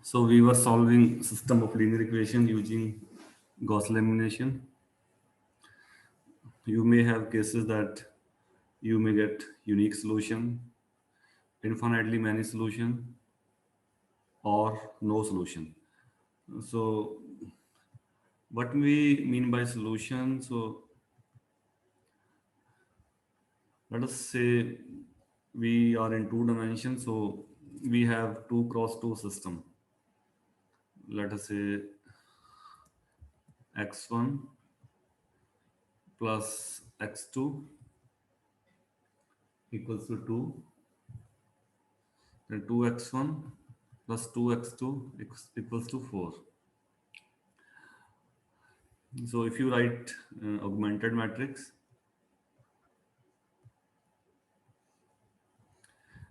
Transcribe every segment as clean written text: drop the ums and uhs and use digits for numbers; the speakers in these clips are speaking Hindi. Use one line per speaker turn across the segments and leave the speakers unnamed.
So we were solving system of linear equation using Gauss elimination. You may have cases that you may get unique solution, infinitely many solution, or no solution. So what we mean by solution? So let us say we are in two dimensions. So we have 2 cross 2 system. Let us say x1 plus x2 equals to 2, then 2x1 plus 2x2 equals to 4. So if you write augmented matrix,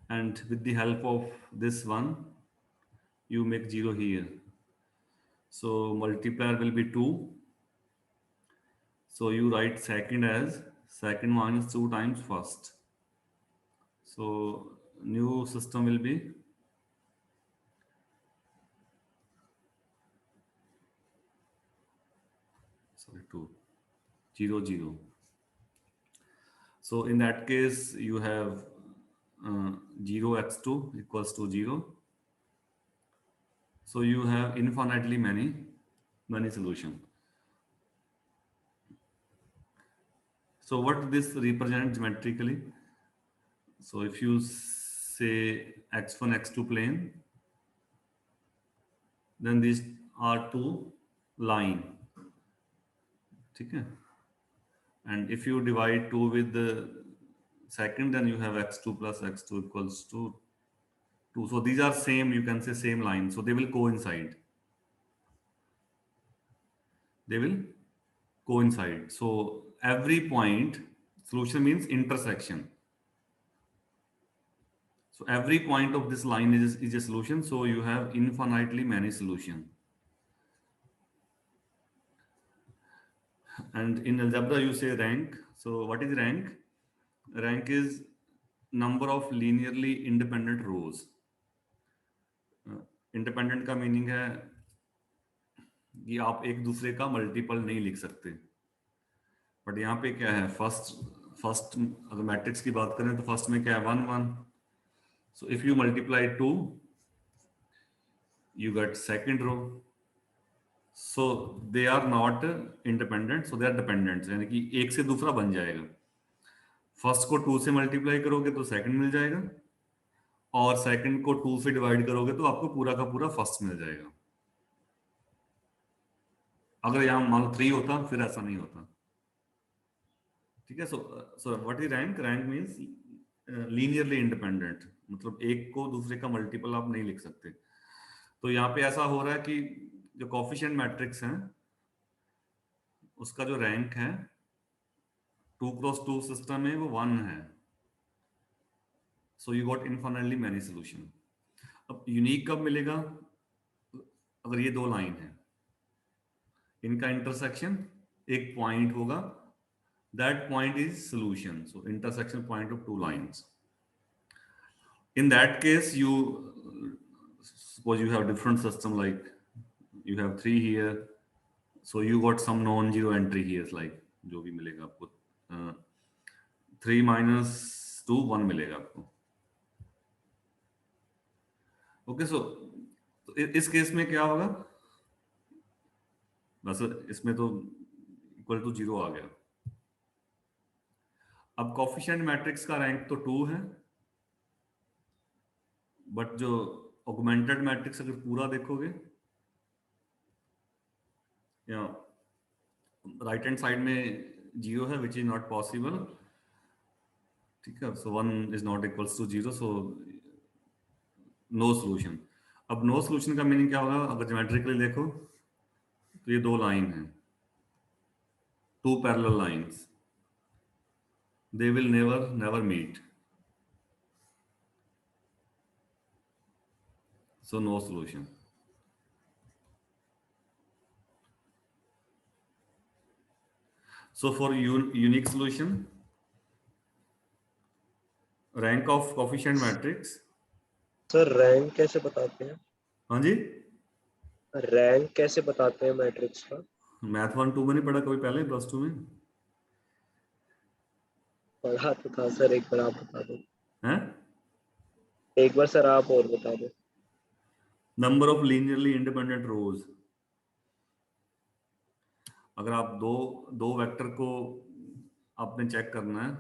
and with the help of this one, you make 0 here. So multiplier will be 2. So you write second as second minus 2 times first. So new system will be sorry 2 0 0. So in that case you have 0x2 equals to 0. So you have infinitely many solution. So what this represents geometrically? So if you say x1 x2 plane, then these are two line. Okay? And if you divide 2 with the second, then you have x2 plus x2 equals to 2. So these are same, you can say same line. So they will coincide. They will coincide. So every point, solution means intersection. So every point of this line is a solution. So you have infinitely many solution. And in algebra, you say rank. So what is rank? Rank is number of linearly independent rows. Independent का मीनिंग है कि आप एक दूसरे का मल्टीपल नहीं लिख सकते, बट यहाँ पे क्या है, फर्स्ट अगर मैट्रिक्स की बात करें तो फर्स्ट में क्या है 1 1. So if you multiply 2 you get second row. So they are not independent, so they are dependent, यानी कि एक से दूसरा बन जाएगा. फर्स्ट को 2 से मल्टीप्लाई करोगे तो सेकंड मिल जाएगा, और सेकंड को 2 से डिवाइड करोगे तो आपको पूरा का पूरा फर्स्ट मिल जाएगा. अगर यहाँ मान लो 3 होता फिर ऐसा नहीं होता. ठीक है. So what is rank? Rank means linearly independent, मतलब एक को दूसरे का मल्टीपल आप नहीं लिख सकते. तो यहाँ पे ऐसा हो रहा है कि जो कोफिशिएंट मैट्रिक्स है उसका जो रैंक है 2 क्रॉस 2 सिस्टम में वो 1 है. So you got infinitely many solution. अब यूनिक कब मिलेगा? अगर ये दो लाइन है, इनका इंटरसेक्शन एक पॉइंट होगा, that point is solution. So intersection point of two lines. In that case, you suppose you have different system, like you have 3 here, so you got some non-zero entry here, like जो भी मिलेगा आपको 3 minus 2 1 मिलेगा आपको. ओके. सो इस केस में क्या होगा? बस इसमें तो इक्वल टू 0 आ गया. अब कोफिशिएंट मैट्रिक्स का रैंक तो 2 है, बट जो ऑगमेंटेड मैट्रिक्स अगर पूरा देखोगे, या राइट हैंड साइड में 0 है, विच इज नॉट पॉसिबल. ठीक है. So 1 is not equals to 0, so no solution. अब नो सॉल्यूशन का मीनिंग क्या होगा? अगर ज्योमेट्रिकली देखो तो ये दो लाइन है, 2 parallel lines, they will never meet, so no solution. So for unique solution, rank of coefficient matrix.
Sir rank कैसे बताते हैं?
हाँ जी,
रैंक कैसे बताते हैं मैट्रिक्स का?
मैथ 1 2 में नहीं पढ़ा कभी पहले, +2 में
पढ़ा तो था सर, एक बार आप बता दो।
है?
एक बार सर आप और बता दो।
नंबर ऑफ लीनियरली इंडिपेंडेंट रोज। अगर आप दो दो वेक्टर को आपने चेक करना है,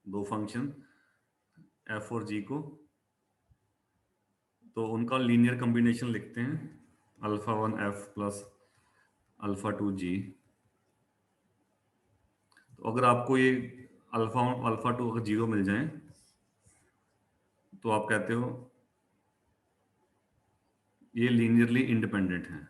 दो फंक्शन एफ और जी को, तो उनका लीनियर कॉम्बिनेशन लिखते हैं α1f प्लस α2g। तो अगर आपको ये α1 α2 अगर 0 मिल जाए तो आप कहते हो ये लीनियरली इंडिपेंडेंट है।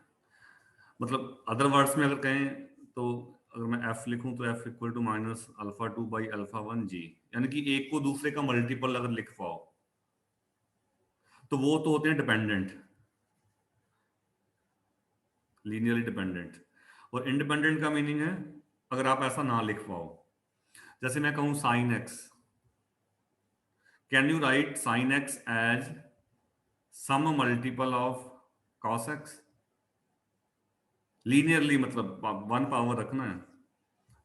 मतलब अदर वर्ड्स में अगर कहें तो अगर मैं f लिखूं तो f equal to minus α2/α1g, यानी कि एक को दूसरे का मल्टीपल अगर लिख पाओ तो वो तो होते हैं डिपेंडेंट, लीनियरली डिपेंडेंट। और इंडिपेंडेंट का मीनिंग है अगर आप ऐसा ना लिख पाओ, जैसे मैं कहूं sine x, can you write sine x as some multiple of cos x? Linearly मतलब 1 पावर रखना है।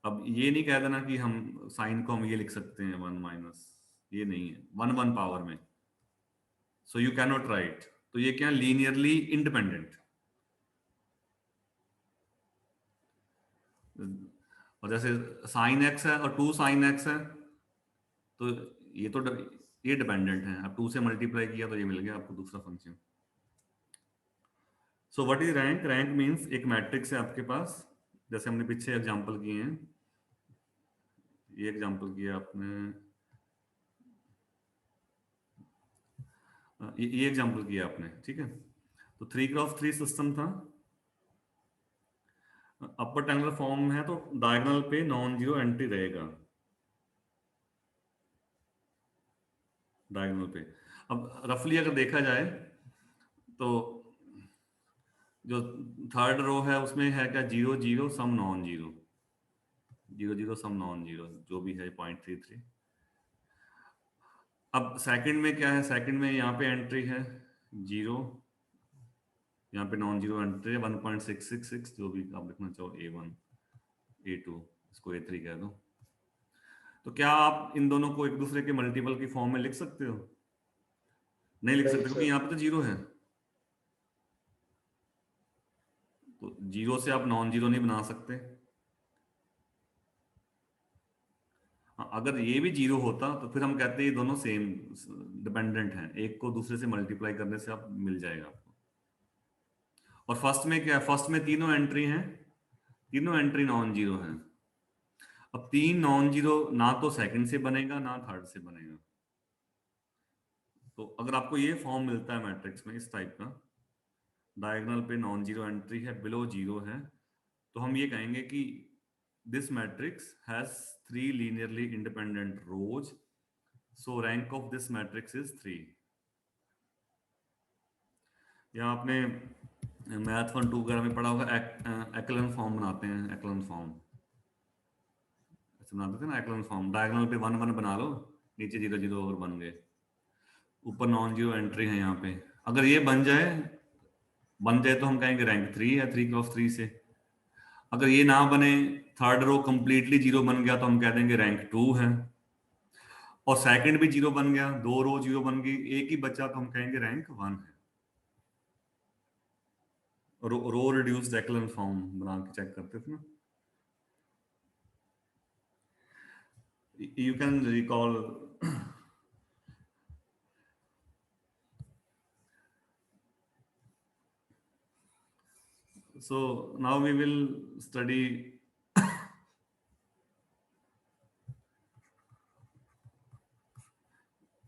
अब ये नहीं कह देना कि हम साइन को हम ये लिख सकते हैं 1 माइनस, ये नहीं है, 1 1 पावर में, so you can not right. तो ये क्या, लीनियरली इंडिपेंडेंट। और जैसे साइन एक्स है और 2 साइन एक्स है, तो ये तो ये डिपेंडेंट है। अब 2 से मल्टीप्लाई किया तो ये मिल गया आपको दूसरा function. So what is rank? Rank means एक मैट्रिक्स है आपके पास, जैसे हमने पीछे एग्जांपल किए हैं, ये एग्जांपल किया आपने, ये एग्जांपल किया आपने, ठीक है। तो 3 क्रॉस 3 सिस्टम था, अपर ट्रायंगुलर फॉर्म है, तो डायगोनल पे नॉन जीरो एंट्री रहेगा डायगोनल पे। अब रफली अगर देखा जाए तो जो थर्ड रो है उसमें है क्या, 0 0 some non zero, 0 0 some non zero जो भी है 0.33। अब सेकंड में क्या है, सेकंड में यहाँ पे एंट्री है 0, यहाँ पे नॉन जीरो एंट्री है 1.666, जो भी आप लिखना चाहो, A1 A2, इसको A3 कह दो। तो क्या आप इन दोनों को एक दूसरे के मल्टीपल की फॉर्म में लिख सकते हो? नहीं लिख
नहीं
सकते, क्योंकि
सर।
यहाँ पे तो 0 है। तो 0 से आप नॉन जीरो नहीं बना सकते। हाँ, अगर ये भी 0 होता तो फिर हम कहते हैं ये दोनों सेम डिपेंडेंट हैं, एक को दूसरे से मल्टीप्लाई करने से आप मिल जाएगा आपको। और फर्स्ट में क्या है, फर्स्ट में तीनों एंट्री हैं, तीनों एंट्री नॉन जीरो है। अब 3 नॉन जीरो ना तो सेकंड से बनेगा ना थर्ड से बनेगा। तो अगर आपको ये फॉर्म मिलता है मैट्रिक्स में इस टाइप का, डायगोनल पे नॉन जीरो एंट्री है, बिलो जीरो है, तो हम ये कहेंगे कि this matrix has 3 linearly independent rows, so rank of this matrix is 3। या आपने मैथ 1 2 वगैरह में पढ़ा होगा, एक्लन फॉर्म बनाते हैं, एक्लन फॉर्म ऐसे बनाते थे ना, एक्लन फॉर्म, डायगोनल पे 1 1 बना लो, नीचे 0 0 और बन गए, ऊपर नॉन जीरो एंट्री है यहाँ पे। अगर ये बन जाए तो हम कहेंगे रैंक 3 है, 3 क्रॉस 3 से। अगर ये ना बने, थर्ड रो कंप्लीटली 0 बन गया, तो हम कह देंगे रैंक 2 है। और सेकंड भी 0 बन गया, 2 रो 0 बन गई, एक ही बचा, तो हम कहेंगे रैंक 1 है। रो रिड्यूस्ड एक्लन फॉर्म बना के चेक करते थे ना। You can recall. So now we will study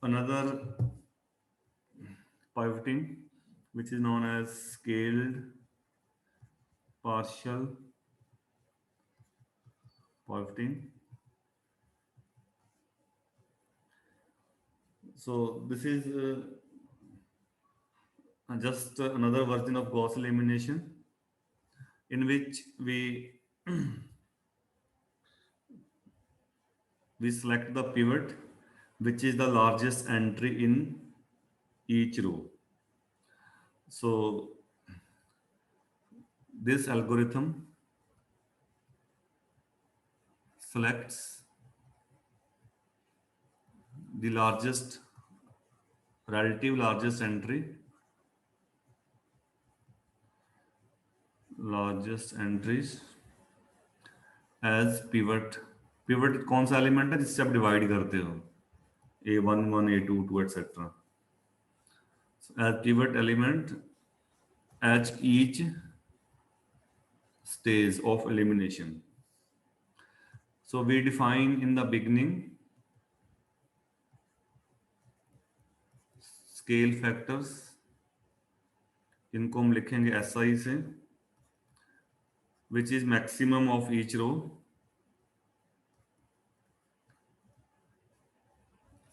another pivoting, which is known as scaled partial pivoting. So this is just another version of Gauss elimination, in which we select the pivot which is the largest entry in each row. So this algorithm selects the relative largest entries as pivot कौन सा एलिमेंट है जिससे आप डिवाइड करते हो, A11 A22 etc. as pivot element at each stage of elimination. So we define in the beginning scale factors, इनको हम लिखेंगे SI से, which is maximum of each row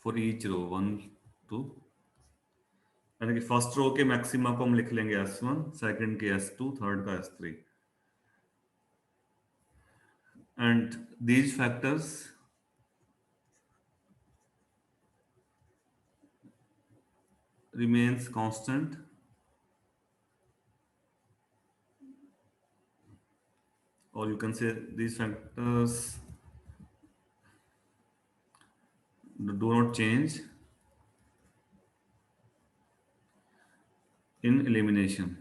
for each row 1 2, यानी कि फर्स्ट रो के मैक्सिमा को हम लिख लेंगे S1, सेकंड के S2, थर्ड का S3, and these factors remains constant or you can say these factors do not change in elimination.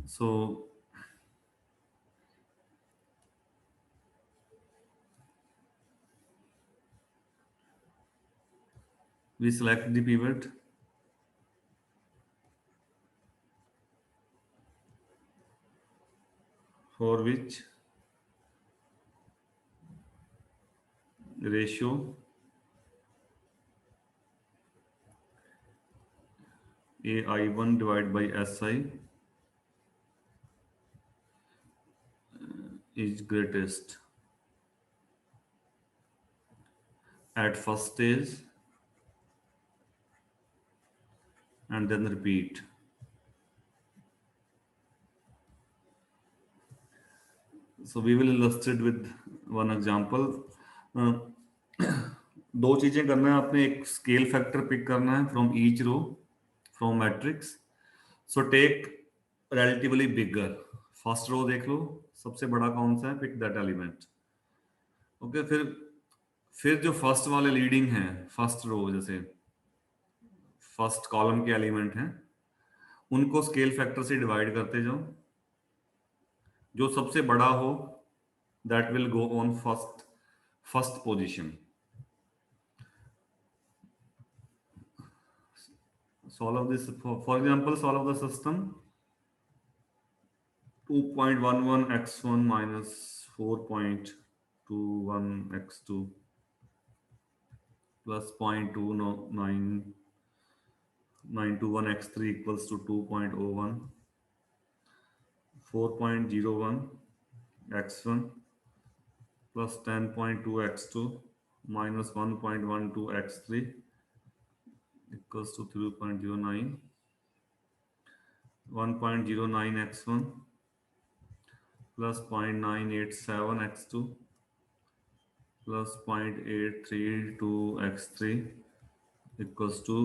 So we select the pivot for which ratio AI1 divided by SI is greatest at first stage and then repeat. So we will illustrate with one example. दो चीजें करना है आपने, एक स्केल फैक्टर पिक करना है from each row from matrix. So take relatively bigger, first row देख लो सबसे बड़ा कौन सा है, पिक दैट एलिमेंट. ओके, फिर जो फर्स्ट वाले लीडिंग है, फर्स्ट रो जैसे फर्स्ट कॉलम के एलिमेंट हैं, उनको स्केल फैक्टर से डिवाइड करते जाओ. जो सबसे बड़ा हो that will go on first position. solve this, for example, solve the system 2.11 x1 minus 4.21 x2 plus 0.2991 x3 equals to 2.01, 4.01 x1 plus 10.2 x2 minus 1.12 x3 equals to 3.09, 1.09 x1 plus 0.987 x2 plus 0.832 x3 equals to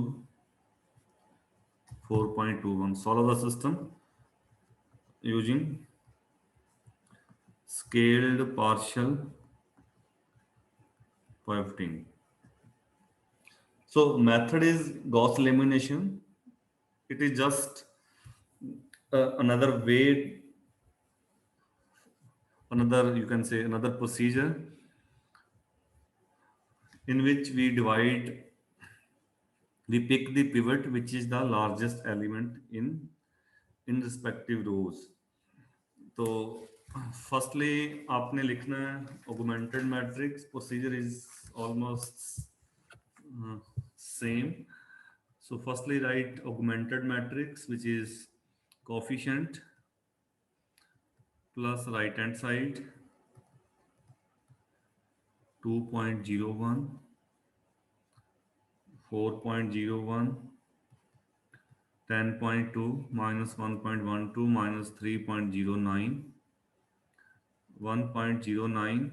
4.21. Solve the system using scaled partial pivoting. So method is Gauss elimination. It is just another way, you can say another procedure in which we pick the pivot which is the largest element in respective rows. तो firstly आपने लिखना है augmented matrix. Procedure is almost same. So firstly write augmented matrix which is coefficient plus right hand side 2.01, 4.01, 10.2 minus 1.12 minus 3.09, 1.09,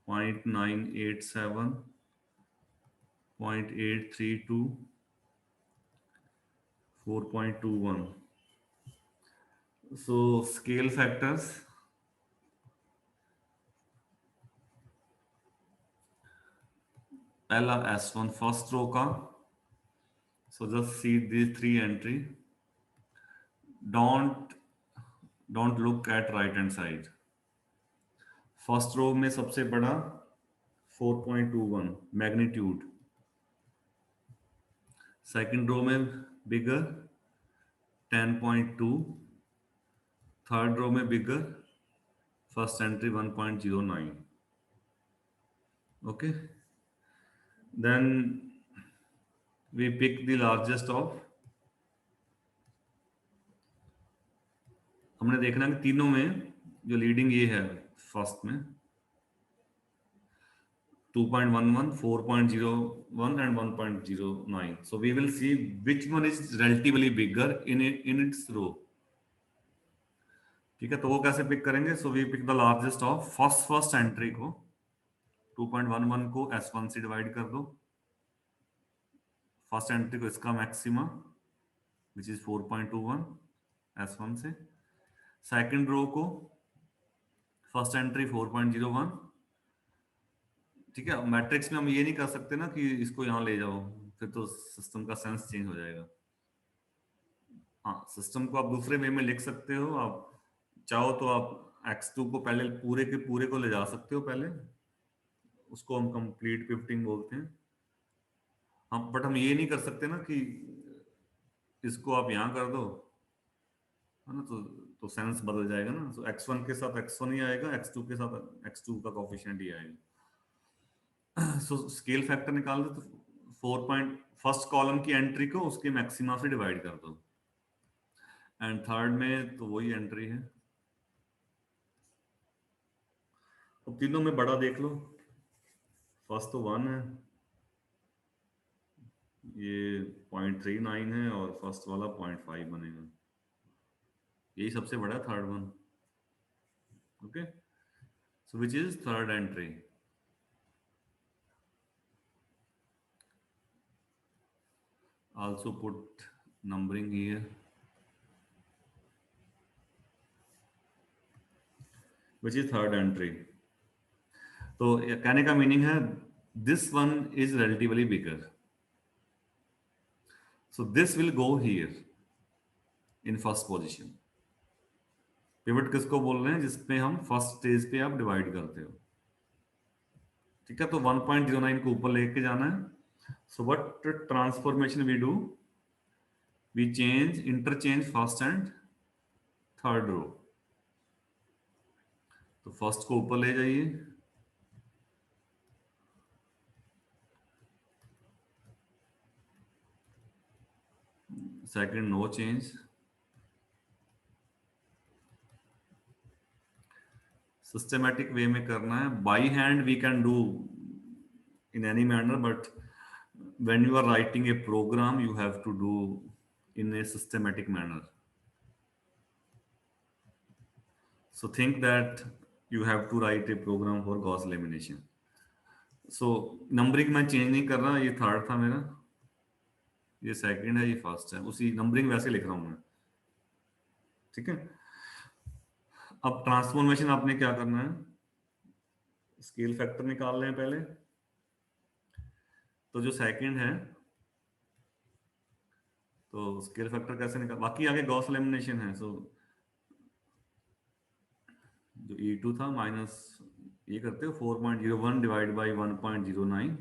0.987, 0.832 4.21. So scale factors, पहला S1 फर्स्ट रो का, so just see these three entry. Don't look at right hand side. First row में सबसे बड़ा 4.21 मैग्नीट्यूड, सेकंड रो में बिगर 10.2, थर्ड रो में बिगर first entry 1.09. okay, then we pick the largest of, हमने देखना कि तीनों में जो लीडिंग ये है फर्स्ट में 2.11, 4.01 and 1.09. So we will see which one is relatively bigger in its row. ठीक है, तो वो कैसे पिक करेंगे? So we pick the largest of first entry को, 2.11 को S1 से डिवाइड कर दो, फर्स्ट एंट्री को इसका मैक्सिमा विच इज 4.21 S1 से, सेकंड रो को फर्स्ट एंट्री 4.01. ठीक है, मैट्रिक्स में हम ये नहीं कर सकते ना कि इसको यहाँ ले जाओ, फिर तो सिस्टम का सेंस चेंज हो जाएगा. हाँ, सिस्टम को आप दूसरे वे में लिख सकते हो, आप चाहो तो आप x2 को पहले पूरे के पूरे को ले जा सकते हो पहले, उसको हम कंप्लीट शिफ्टिंग बोलते हैं. हम बट हम ये नहीं कर सकते ना कि इसको आप यहाँ कर दो, है ना, तो सेंस बदल जाएगा ना. तो x1 के साथ x1 ही आएगा, x2 के साथ x2 का कोफिशिएंट ही आएगा. सो स्केल फैक्टर निकाल दो, तो 4 पॉइंट फर्स्ट कॉलम की एंट्री को उसके मैक्सिमा से डिवाइड कर दो, एंड थर्ड में तो वही एंट्री है. अब तीनों में बड़ा देख लो, फर्स्ट तो 1 है, ये 0.39 है, और फर्स्ट वाला 0.5 बनेगा, यही सबसे बड़ा है, third one. Okay, so which is third entry. also put numbering here, which is third entry. तो कहने का मीनिंग है this one is relatively bigger, so this will go here in first position. Pivot किसको बोल रहे हैं? जिसपे हम फर्स्ट स्टेज पे आप डिवाइड करते हो. ठीक है, तो 1.09 को ऊपर लेके जाना है. So what transformation we do, we change interchange first and third row. तो फर्स्ट को ऊपर ले जाइए, second no change, systematic way में करना है. By hand we can do in any manner, but when you are writing a program you have to do in a systematic manner. So think that you have to write a program for Gauss elimination. So numbering मैं चेंज नहीं कर रहा, ये थर्ड था मेरा, ये सेकंड है, ये फर्स्ट है, उसी नंबरिंग वैसे लिख रहा हूं मैं. ठीक है, अब ट्रांसफॉर्मेशन आपने क्या करना है, स्केल फैक्टर निकाल रहे हैं पहले. तो जो सेकंड है, तो स्केल फैक्टर कैसे निकाल, बाकी आगे गॉस एलिमिनेशन है. सो जो E2 था माइनस ये करते हो 4.01 डिवाइड बाई 1.09,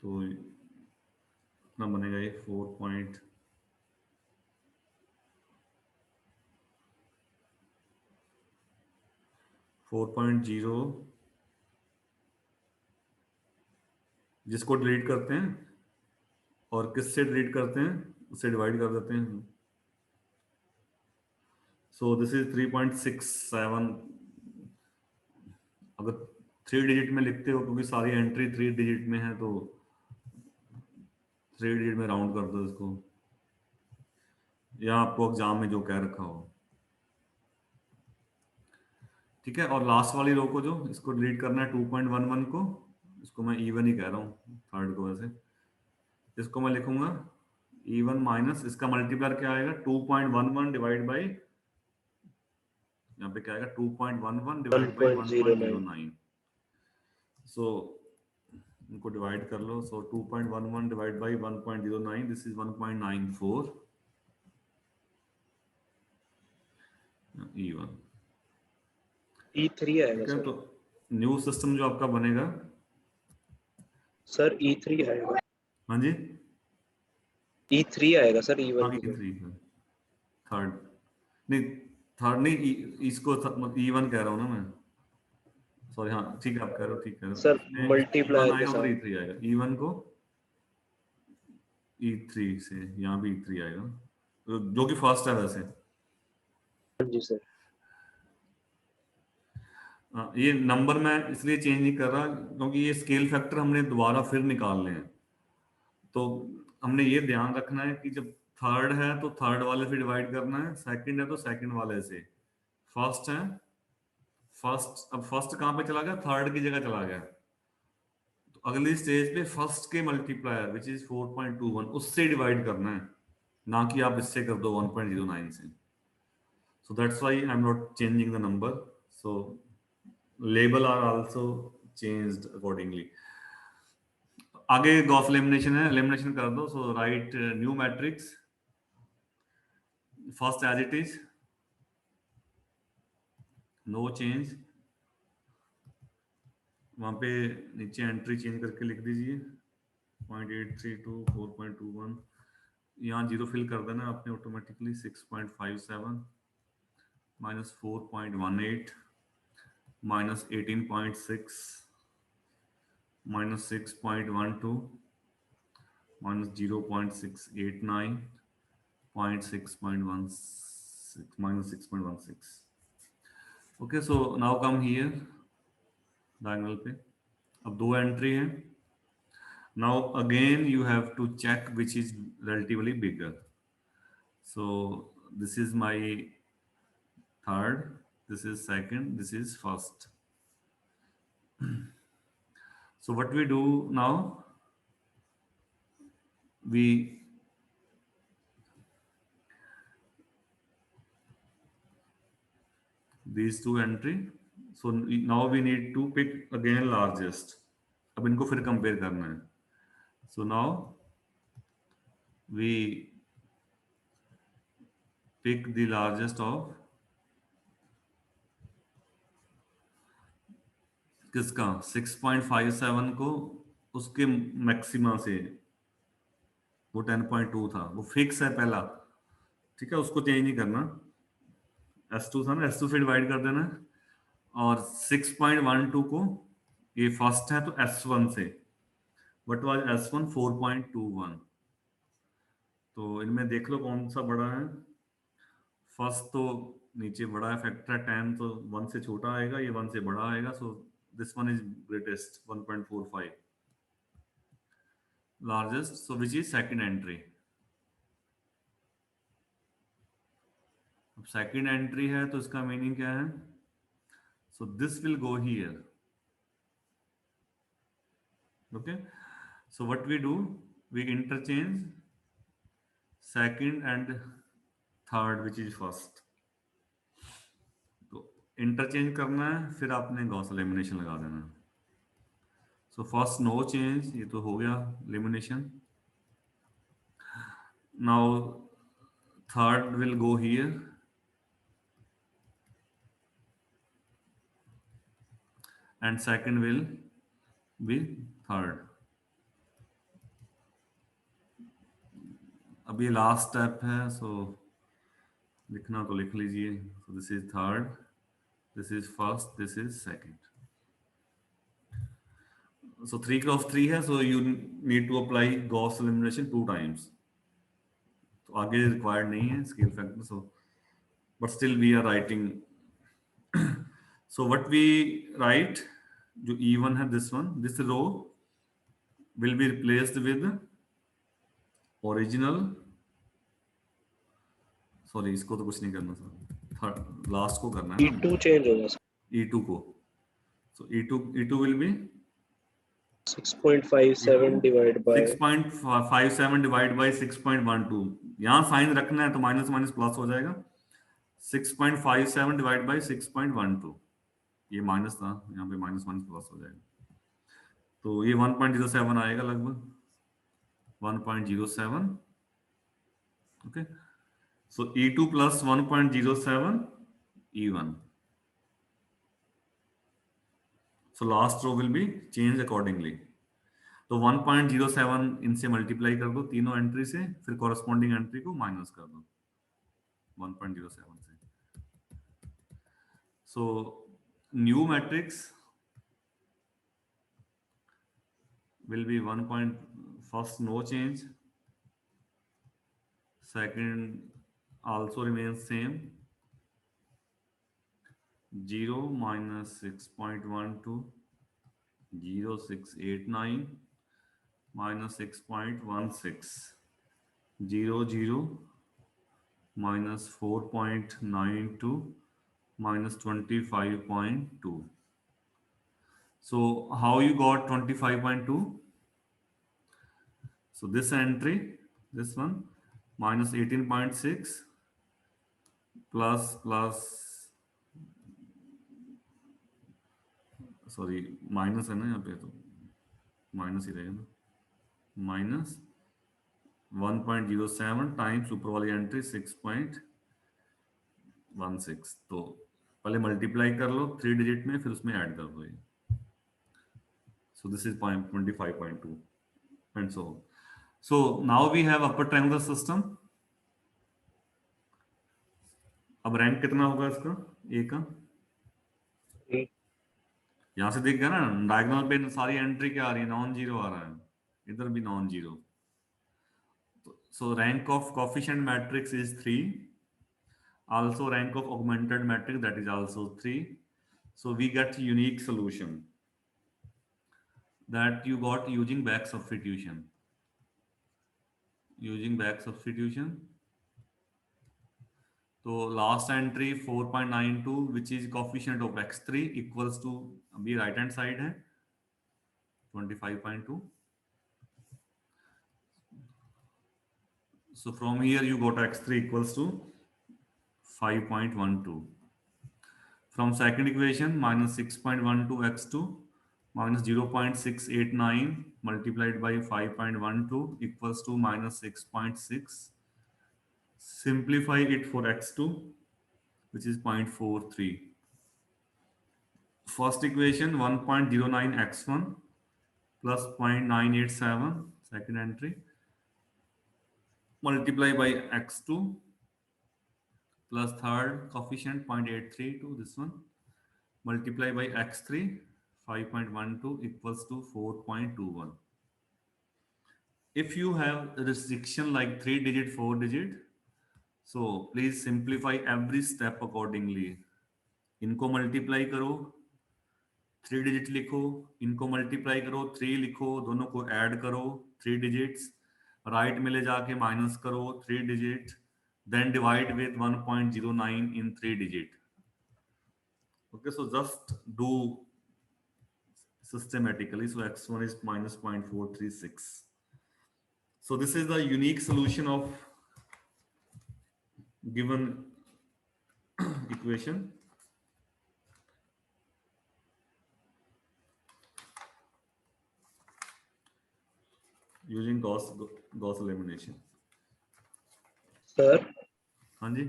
तो इतना बनेगा ये 4.0, जिसको डिलीट करते हैं और किससे डिलीट करते हैं, उससे डिवाइड कर देते हैं. सो दिस इज 3.67. अगर 3 डिजिट में लिखते हो, क्योंकि सारी एंट्री 3 डिजिट में है, तो 3 डिजिट में राउंड कर दो इसको, या आपको एग्जाम में जो कह रखा हो. ठीक है, और लास्ट वाली रो को जो इसको डिलीट करना है 2.11 को, इसको मैं इवन ही कह रहा हूँ. थर्ड को वैसे, इसको मैं लिखूंगा E1 माइनस इसका मल्टीप्लायर क्या आएगा 2.11 डिवाइड बाई, यहाँ पे क्या आएगा 2.11 डिवाइड बाई
1.09
1.09। सो इनको डिवाइड कर लो, सो 2.11 divide by 1.09, this is 1.94 E1।
E3 आएगा
ठीक है,
सर।
तो न्यू सिस्टम जो आपका बनेगा,
सर E3 आएगा,
हाँ जी,
E3 आएगा सर
हाँ
E1 की
E3
जगह।
है, थर्ड नहीं, थर्ड नहीं, इसको E1 कह रहा हूँ ना मैं, सॉरी, हाँ ठीक है, आप कह रहे हो, ठीक कह रहे हो,
सर
इसमें E1
मल्टीप्लायर के
आएगा, उधर
साथ।
E3 आएगा, E1 को E3 से, यहाँ भी E3 आएगा, जो कि फर्स्ट है वैसे।
हाँ जी सर।
ये नंबर मैं इसलिए चेंज नहीं कर रहा क्योंकि ये स्केल फैक्टर हमने दोबारा फिर निकालने हैं, तो हमने ये ध्यान रखना है कि जब थर्ड है तो थर्ड वाले से डिवाइड करना है, सेकंड है तो सेकंड वाले से, फर्स्ट है, फर्स्ट, अब फर्स्ट कहाँ पे चला गया, थर्ड की जगह चला गया, तो अगली स्टेज पे फर्स्ट के मल्टीप्लायर विच इज 4.21 उससे डिवाइड करना है, ना कि आप इससे कर दो 1.09 से। So that's why I am not changing the number, so label are also changed accordingly. आगे गॉस एलिमिनेशन है, एलिमिनेशन कर दो, so write new matrix first as it is, no change, वहां पे नीचे एंट्री चेंज करके लिख दीजिए 0.832 4.21, यहाँ जीरो फिल कर देना आपने automatically, 6.57 minus 4.18 minus 18.6 minus 6.12 minus 0.689 0.616 minus 6.16। Okay, so now come here diagonal पे, अब दो एंट्री है, now again you have to check which is relatively bigger, so this is my third, this is second, this is first, so what we do now, we these two entry, so now we need to pick again largest, अब इनको फिर कंपेयर करना है, so now we pick the largest of किसका 6.57 को उसके मैक्सिमा से, वो 10.2 था, वो फिक्स है पहला, ठीक है, उसको चेंज नहीं करना, S2 था ना, S2 से डिवाइड कर देना है, और 6.12 को, ये फर्स्ट है तो S1 से, व्हाट वाज S1 4.21, तो इनमें देख लो कौन सा बड़ा है, फर्स्ट तो नीचे बड़ा है, फैक्टर 10 तो 1 से छोटा आएगा, ये 1 से बड़ा आएगा, so this one is greatest 1.45 largest, so which is second entry. अब सेकंड एंट्री है तो इसका मीनिंग क्या है, so this will go here, okay, so what we do, we interchange second and third which is first, तो इंटरचेंज करना है, फिर आपने गॉस एलिमिनेशन लगा देना है, सो फर्स्ट नो चेंज, ये तो हो गया elimination, now third will go here and second will be third. अब ये लास्ट स्टेप है, सो लिखना तो लिख लीजिए, सो this is third, this is first, this is second, so 3 cross 3 है, so you need to apply Gauss elimination 2 times, तो आगे रिक्वायर्ड नहीं है scale factor, so but still we are writing, so what we write, जो E1 है, this one, this row will be replaced with original, sorry इसको तो कुछ नहीं करना सर, थर्ड लास्ट को करना है ना,
E2 चेंज होगा सर।
E2 को, so E2 will be
6.57 divide by
6.57 divide by 6.12, यहाँ साइन रखना है तो माइनस माइनस प्लस हो जाएगा। 6.57 डिवाइड बाई 6.12, ये माइनस था, यहाँ पे माइनस माइनस प्लस हो जाएगा, तो ये 1.07 आएगा लगभग 1.07। Okay, so E2 plus 1.07 E1, so last row will be changed accordingly। तो 1.07 इनसे मल्टीप्लाई कर दो तीनों एंट्री से, फिर कॉरस्पॉन्डिंग एंट्री को माइनस कर दो 1.07 से। So new matrix will be 1 point, first no change, second also remains same, 0 minus 6.12, 0689 minus 6.16, 00 minus 4.92 minus 25.2. So how you got 25.2? So this entry, this one, minus 18.6 plus sorry minus है ना यहाँ पे, तो माइनस ही रहेगा ना, माइनस 1.07 टाइम्स ऊपर वाली एंट्री 6.16, तो पहले मल्टीप्लाई कर लो 3 डिजिट में, फिर उसमें ऐड कर दो ये। सो this is 25.2 and so now we have upper triangular system। अब रैंक कितना होगा इसका, ए का, यहां से दिख गया ना, डायगोनल पे सारी एंट्री क्या आ रही है, नॉन जीरो आ रहा है, इधर भी non zero. So rank of coefficient matrix is 3, also rank of augmented matrix, that is also 3, so we get unique solution that you got using back substitution, so last entry 4.92 which is coefficient of x3 equals to, अभी right hand side है 25.2, so from here you got x3 equals to 5.12, from second equation minus 6.12 x2 minus 0.689 multiplied by 5.12 equals to minus 6.6, simplify it for x2 which is 0.43, first equation 1.09 x1 plus 0.987 second entry multiply by x2 plus third coefficient 0.832 this one multiply by x3 5.12 equals to 4.21. If you have a restriction like 3 digit 4 digit, so please simplify every step accordingly। इनको मल्टीप्लाई करो 3 डिजिट लिखो, इनको मल्टीप्लाई करो 3 लिखो, दोनों को ऐड करो 3 डिजिट्स, राइट में ले जाके माइनस करो 3 digit, then divide with 1.09 in 3 digit। Okay, so just do systematically, so x1 is minus 0.436, so this is the unique solution of given equation। using Gauss elimination।
Sir
हाँ जी,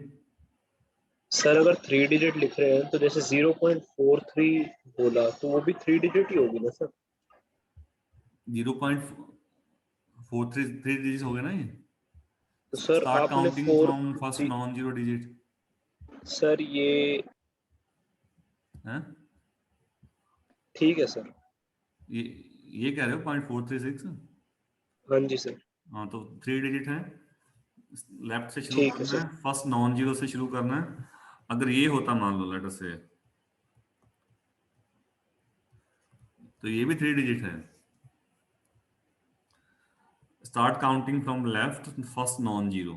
सर अगर 3 डिजिट लिख रहे हैं तो जैसे 0.43 बोला तो वो भी 3 डिजिट ही होगी ना सर?
0.433 डिजिट हो गए ना ये,
तो सर
स्टार्ट
आपने
counting
4,
from first non zero digit
sir ये
है,
ठीक है सर।
ये कह रहे हो 0.436,
हाँ जी सर।
हाँ तो 3 डिजिट है, लेफ्ट से शुरू
ठीक है
करना
सर।
है, फर्स्ट नॉन जीरो से शुरू करना है। अगर ये होता मान लो लेट अस से, तो ये भी 3 डिजिट है, start counting from left first non zero.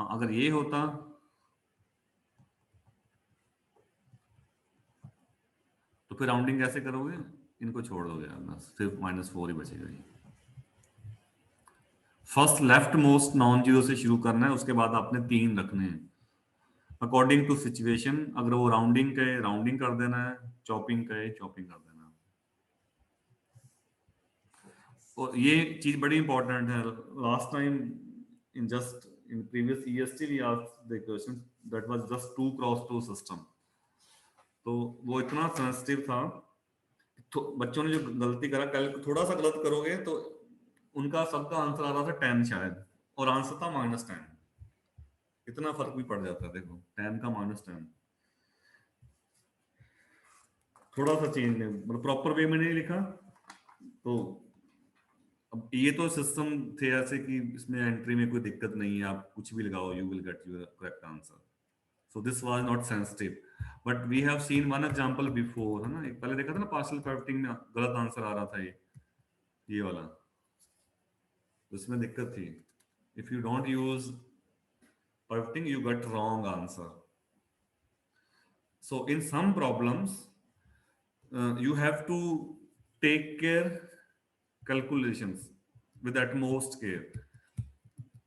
अगर ये होता तो फिर राउंडिंग कैसे करोगे, इनको छोड़ दोगे यार, बस सिर्फ -4 ही बचेगा ये। First left most non zero से शुरू करना है, उसके बाद आपने 3 रखने हैं अकॉर्डिंग टू सिचुएशन। अगर वो राउंडिंग कहे राउंडिंग कर देना है, चॉपिंग कहे चॉपिंग कर देना है। और ये चीज बड़ी इंपॉर्टेंट है। Last time in just in previous EST we asked the question that was just 2 cross 2 system, तो वो इतना सेंसिटिव था। तो बच्चों ने जो गलती करा, कल थोड़ा सा गलत करोगे तो उनका सबका आंसर आ रहा था 10 शायद, और आंसर था -10। इतना फर्क भी पड़ जाता है, देखो 10 का -10। थोड़ा सा चेंज नहीं, मतलब प्रॉपर वे में नहीं लिखा। तो अब ये तो सिस्टम थे ऐसे कि इसमें एंट्री में कोई दिक्कत नहीं है, आप कुछ भी लगाओ, you will get your correct answer. So this was not sensitive, but we have seen one example before, है ना, एक पहले देखा था ना, पार्शियल परफेक्टिंग में गलत आंसर आ रहा था ये वाला, उसमें दिक्कत थी। If you don't use perfecting you get wrong answer. So in some problems, you have to take care calculations with utmost care.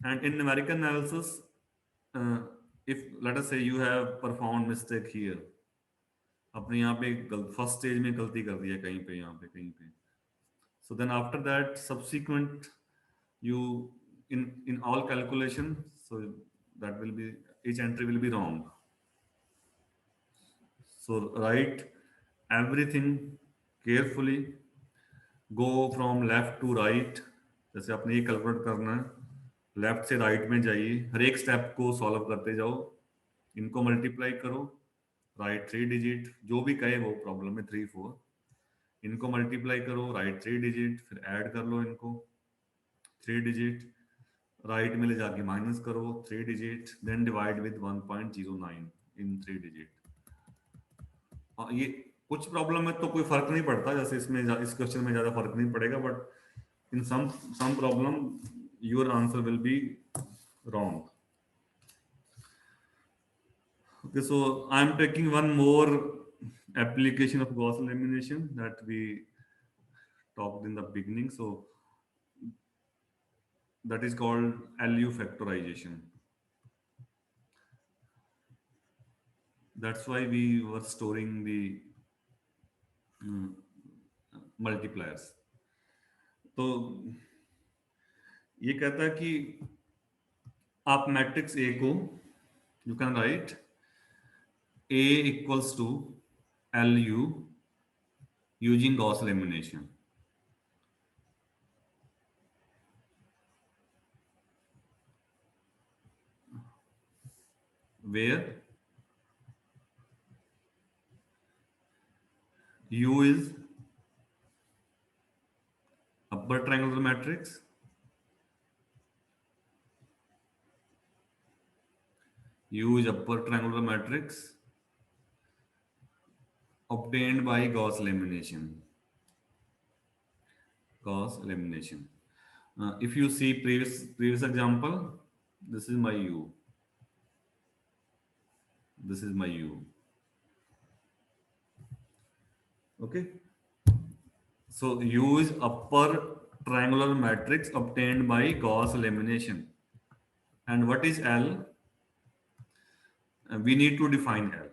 And in numerical analysis, uh, if let us say you have performed mistake here, अपने यहाँ पे फर्स्ट स्टेज में गलती कर दी है कहीं पे, यहाँ पे कहीं पे, so then after that subsequent you in all calculation, so that will be, each entry will be wrong. So write everything carefully, go from left to right। जैसे आपने ये कैलकुलेट करना है, लेफ्ट से राइट में जाइए, हर एक स्टेप को सॉल्व करते जाओ, इनको मल्टीप्लाई करो, राइट 3 डिजिट, जो भी कहे वो प्रॉब्लम में 3 4, इनको मल्टीप्लाई करो, राइट 3 डिजिट, फिर ऐड कर लो इनको 3 डिजिट, राइट में ले जाके माइनस करो 3 digit, then divide with 1.09 in 3 digit. ये कुछ प्रॉब्लम में तो कोई फर्क नहीं पड़ता, जैसे इसमें इस क्वेश्चन में ज्यादा फर्क नहीं पड़ेगा, but in some problem your answer will be wrong. Okay, so I'm taking one more application of Gauss elimination that we talked in the beginning. So that is called LU factorization. That's why we were storing the multipliers. तो ये कहता है कि आप मैट्रिक्स A को you can write A equals to LU using Gauss elimination. Where U is upper triangular matrix, U is upper triangular matrix obtained by Gauss elimination. Gauss elimination. If you see previous example, this is my U. This is my U. Okay. So U is upper triangular matrix obtained by Gauss elimination. And what is L? We need to define L.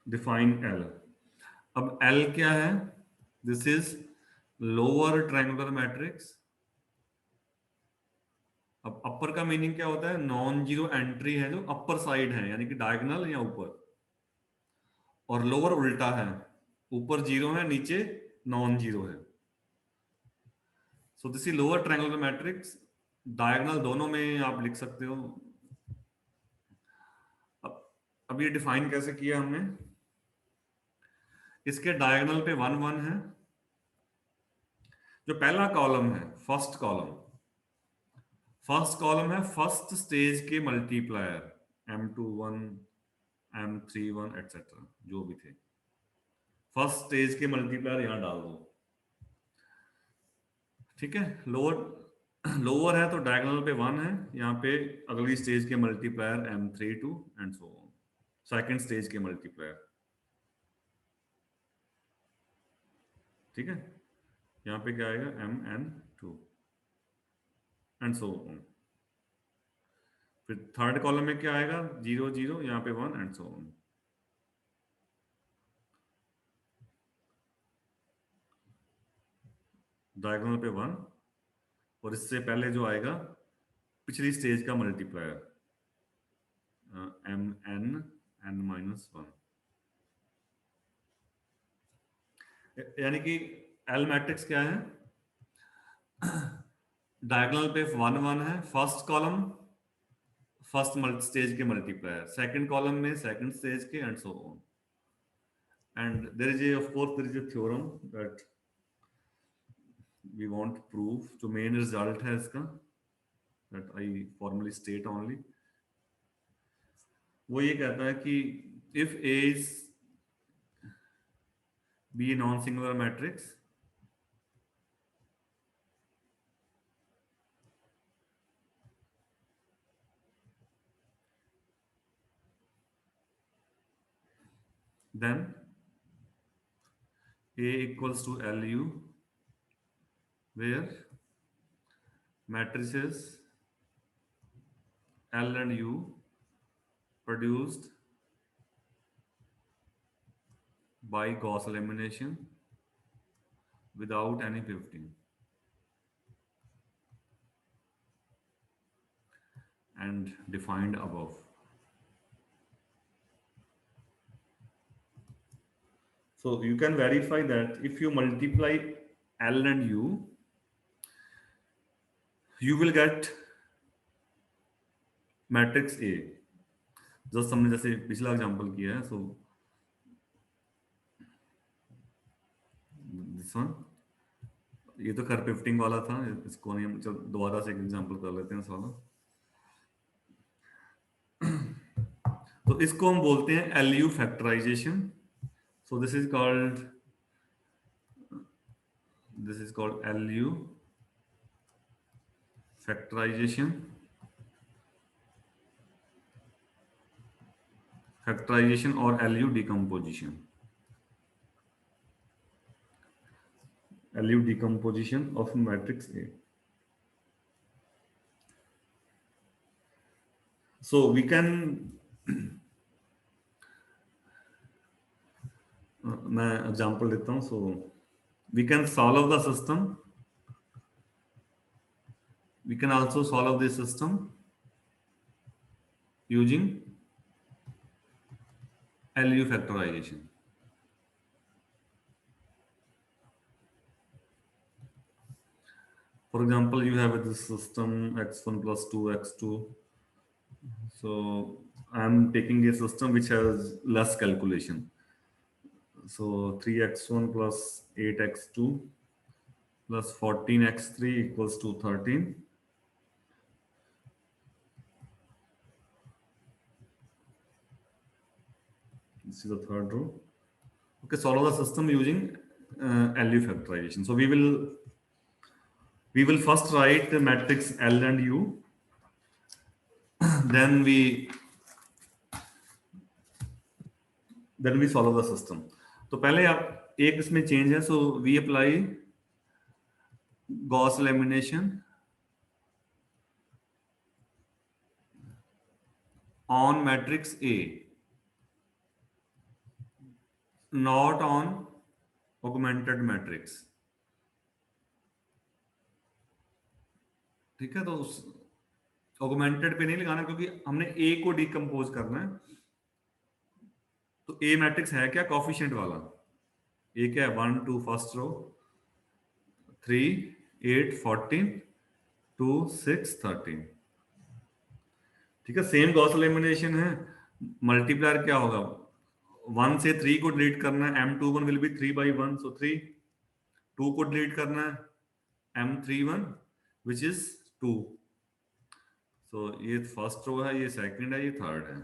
Define L. अब L क्या है? This is lower triangular matrix. अब अपर का मीनिंग क्या होता है? नॉन जीरो एंट्री है जो अपर साइड है, यानी कि डायगोनल या ऊपर, और लोअर उल्टा है, ऊपर जीरो है नीचे नॉन जीरो है। सो this is lower triangular matrix, diagonal दोनों में आप लिख सकते हो। अब ये डिफाइन कैसे किया हमने? इसके डायगोनल पे 1 1 है, जो पहला कॉलम है फर्स्ट कॉलम है फर्स्ट स्टेज के मल्टीप्लायर M21 M31 एटसेट्रा, जो भी थे फर्स्ट स्टेज के मल्टीप्लायर यहां डाल दो। ठीक है, लोअर है तो डायगोनल पे 1 है, यहाँ पे अगली स्टेज के multiplier M32 and so on, second stage के मल्टीप्लायर। ठीक है, यहाँ पे क्या आएगा Mn2 एंड सो ऑन। फिर थर्ड कॉलम में क्या आएगा 0 0, यहाँ पे 1 एंड सो ऑन। डायगोनल पे 1 और इससे पहले जो आएगा पिछली स्टेज का मल्टीप्लायर Mn(n)-1, यानी कि एल मैट्रिक्स क्या है, डायगोनल पे 1 1 है, फर्स्ट कॉलम फर्स्ट स्टेज के मल्टीप्लायर, सेकंड कॉलम में सेकंड स्टेज के and so on. And there is a, of course there is a theorem that we want to prove, जो मेन रिजल्ट है इसका, that I formally state only. वो ये कहता है कि if A is B non singular matrix, then A equals to LU, where matrices L and U produced by Gauss elimination without any pivoting and defined above. So you can verify that if you multiply L and U, you will get matrix A. Just हमने जैसे पिछला एग्जांपल किया है, सो दिस वन, ये तो कर पिफ्टिंग वाला था, इसको नहीं हम, चल दोबारा से एक एग्जांपल कर लेते हैं इस वाला। तो इसको हम बोलते हैं LU factorisation. So this is called LU factorisation और LU decomposition, LU decomposition of matrix A. So we can मैं एग्जांपल देता हूं। सो we can solve the system, we can also solve this system using LU factorization. For example, you have this system x1 plus 2x2. So I'm taking a system which has less calculation. So 3x1 plus 8x2 plus 14x3 equals to 13. This is the third row. Okay, solve the system using LU factorization. So we will first write the matrix L and U, then we solve the system. तो पहले आप एक इसमें चेंज है, so we apply Gauss elimination on matrix A, not on augmented matrix. ठीक है, तो उस ऑगमेंटेड पे नहीं लगाना, क्योंकि हमने A को डिकम्पोज करना है। तो A मैट्रिक्स है क्या, कोफिशिएंट वाला। A क्या है, 1 2 फर्स्ट रो, 3 8 14 2 6 13। ठीक है, सेम गॉस एलिमिनेशन है। मल्टीप्लायर क्या होगा, 1 से 3 को डिलीट करना है, M21 विल बी 3/1, सो 3। 2 को डिलीट करना है, M31 विच इज 2। सो ये फर्स्ट रो है, ये सेकंड है, ये थर्ड है।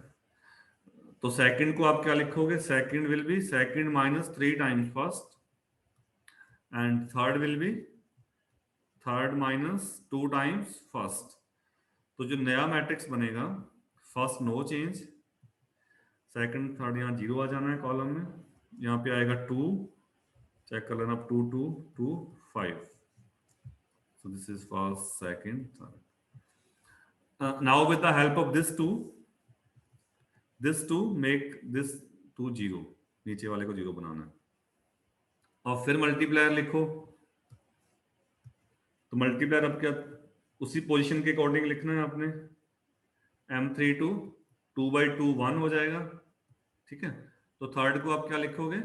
तो सेकंड को आप क्या लिखोगे, second will be second minus 3 times first, and third will be third minus 2 times first. तो जो नया मैट्रिक्स बनेगा, first no change, second third यहाँ 0 आ जाना है कॉलम में, यहाँ पे आएगा 2 चेक कर लेना 2 2 2 5. So this is first, second, third. Now with the help of this 2 make this 2 0. नीचे वाले को 0 बनाना है और फिर मल्टीप्लायर लिखो. तो मल्टीप्लायर अब क्या उसी पोजीशन के अकॉर्डिंग लिखना है आपने. m3 2 2 by 2 1 हो जाएगा. ठीक है. तो थर्ड को आप क्या लिखोगे.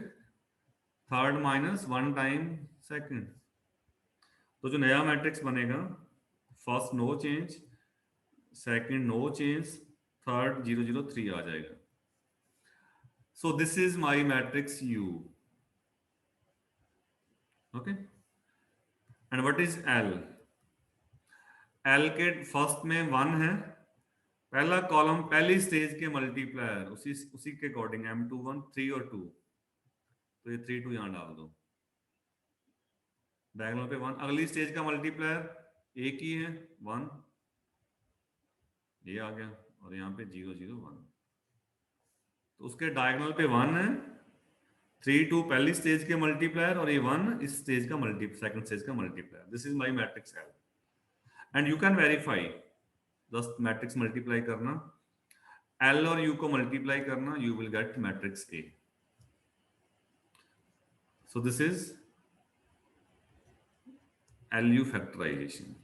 Third minus 1 time second. तो जो नया मैट्रिक्स बनेगा first no change, second no change, third 0 0 3 आ जाएगा. So this is my matrix U. Okay. And what is L. L के फर्स्ट में 1 है. पहला कॉलम पहली स्टेज के मल्टीप्लायर उसी के अकॉर्डिंग m2 1 3 और 2. तो ये 3 2 यहां डाल दो. डायगोनल पे 1. अगली स्टेज का मल्टीप्लायर एक ही है 1. ये आ गया और यहाँ पे 0 0 1. तो उसके डायगोनल पे 1 है. 3 2 पहली स्टेज के मल्टीप्लायर और ये 1 इस स्टेज का सेकंड स्टेज का multiplier. This is my matrix L. And you can verify. Just matrix multiply करना, L और U को मल्टीप्लाई करना, you will get matrix A. So this is LU factorisation.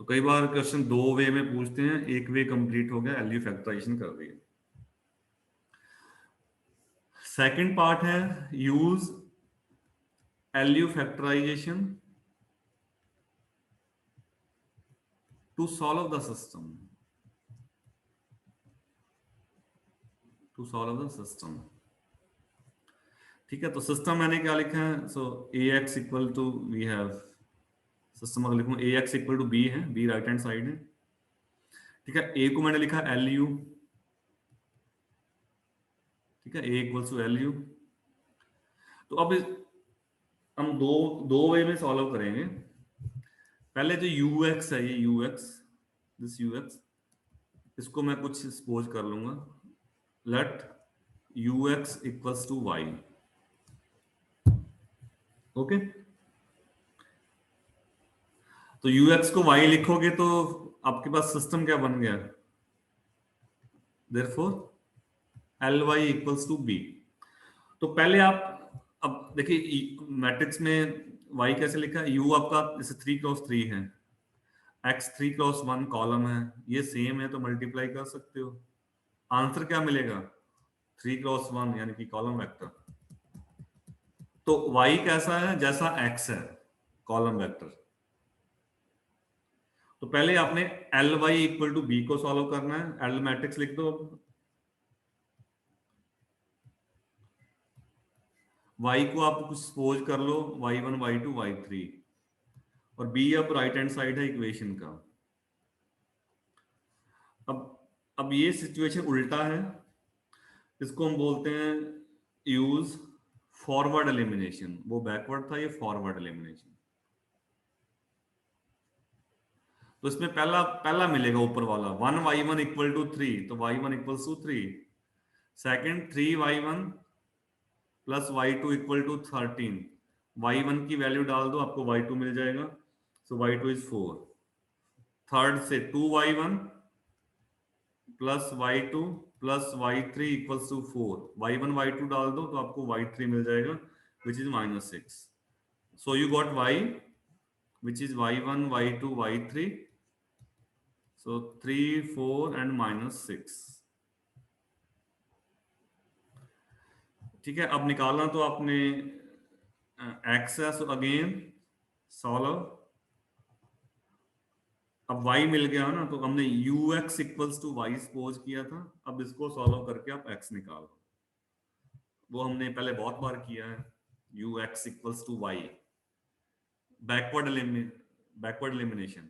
तो कई बार क्वेश्चन दो वे में पूछते हैं. एक वे कंप्लीट हो गया, LU फैक्टराइजेशन कर दिया. सेकंड पार्ट है use LU factorisation to solve the system. ठीक है. तो सिस्टम मैंने क्या लिखा है. So AX equal to we have system अगर लिखूं AX इक्वल टू B है. B राइट हैंड साइड है. ठीक है. A को मैंने लिखा LU. ठीक है. A equals to LU. तो अब हम दो वे में सॉल्व करेंगे. पहले जो UX है, ये UX, दिस UX, इसको मैं कुछ सपोज कर लूंगा. Let UX equals to Y. Okay. तो UX को Y लिखोगे तो आपके पास सिस्टम क्या बन गया. Therefore LY equals to B. तो पहले आप अब देखिए मैट्रिक्स में Y कैसे लिखा है. U आपका जैसे 3 क्रॉस 3 है, X 3 क्रॉस 1 कॉलम है, ये सेम है तो मल्टीप्लाई कर सकते हो. आंसर क्या मिलेगा. 3 क्रॉस 1 यानी कि कॉलम वेक्टर. तो Y कैसा है जैसा X है, कॉलम वेक्टर. तो पहले आपने LY इक्वल टू B को सॉल्व करना है. L मैट्रिक्स लिख दो. Y को आप कुछ सपोज कर लो y1 y2 y3 और B अब राइट हैंड साइड है इक्वेशन का. अब ये सिचुएशन उल्टा है. इसको हम बोलते हैं यूज फॉरवर्ड एलिमिनेशन. वो बैकवर्ड था, ये फॉरवर्ड एलिमिनेशन. तो इसमें पहला मिलेगा ऊपर वाला 1y1 इक्वल टू 3. तो y1 equals to 3. Second 3y1 plus y2 equal to 13. y1 की वैल्यू डाल दो, आपको y2 मिल जाएगा. सो y2 इज 4. थर्ड से 2y1 plus y2 plus y3 equals to 4. y1 y2 डाल दो तो आपको y3 मिल जाएगा which is -6. So you got y which is y1 y2 y3. so 3 4 and -6. ठीक है. अब निकालना तो आपने x है. So again solve. अब y मिल गया ना, तो हमने ux equals to y suppose किया था. अब इसको सॉल्व करके आप x निकालो. वो हमने पहले बहुत बार किया है. ux equals to y backward elimination.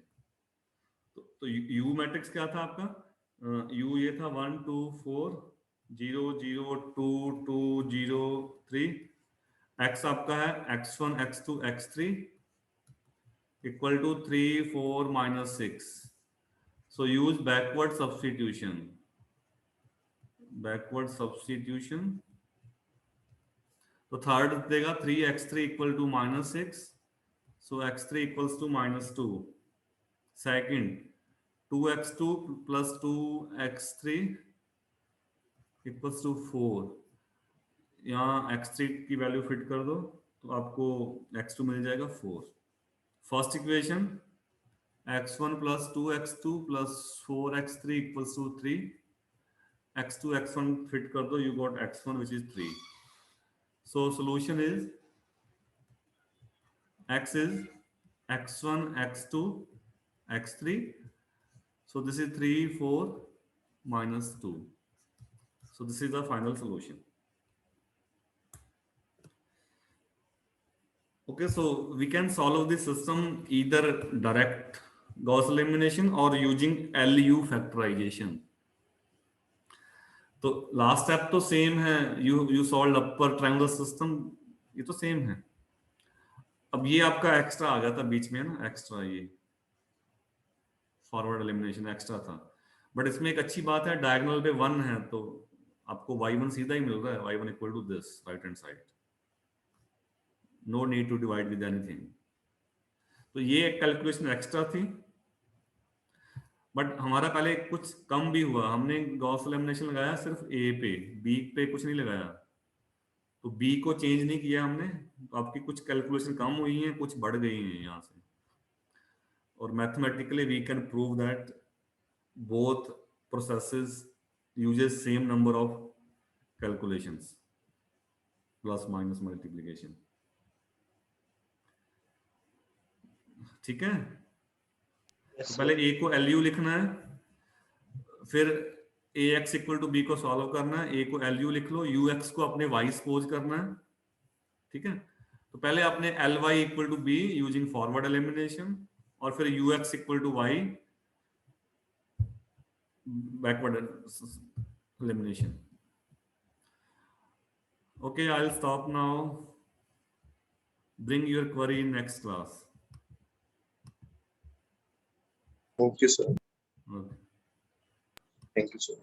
तो U मैट्रिक्स क्या था आपका. U ये था 1 2 4 0 0 2 2 0 3. X आपका है x1 x2 x3 equal to 3 4 -6. So use backward substitution. तो थर्ड देगा 3x3 equal to -6, so x3 equals to -2. Second 2x2 plus 2x3 equals to 4. यहाँ x3 की वैल्यू फिट कर दो तो आपको x2 मिल जाएगा 4. First equation x1 plus 2x2 plus 4x3 equals to 3. x2 x1 fit कर दो, you got x1 which is 3. So solution is x is x1 x2 x3. So this is 3 4 minus 2. So this is the final solution. Okay, so we can solve this system either direct Gauss elimination or using LU factorization. तो लास्ट स्टेप तो सेम है, you solve upper triangular system, ये तो सेम है. अब ये आपका एक्स्ट्रा आ गया था बीच में ना, एक्स्ट्रा ये फॉरवर्ड एलिमिनेशन एक्स्ट्रा था. बट इसमें एक अच्छी बात है, डायगोनल पे 1 है तो आपको y1 सीधा ही मिल रहा है, y1 equal to this right hand side, no need to divide with anything. तो ये एक कैलकुलेशन एक्स्ट्रा थी, बट हमारा पहले कुछ कम भी हुआ. हमने गॉस एलिमिनेशन लगाया सिर्फ ए पे, बी पे कुछ नहीं लगाया. तो बी को चेंज नहीं किया हमने, तो आपकी कुछ कैलकुलेशन कम हुई हैं, कुछ बढ़ गई हैं यहाँ से. और mathematically we can prove that both processes uses same number of calculations, plus minus multiplication. ठीक है.
Yes,
तो
sir.
पहले a को LU लिखना है, फिर ax इक्वल टू b को सॉल्व करना है, a को LU लिख लो, ux को अपने y सपोज करना है. ठीक है. तो पहले आपने ly equal to b using forward elimination, और फिर ux equal to y backward elimination. Okay, I'll stop now. Bring your query in next class.
Okay, sir.
Okay.
Thank you, sir.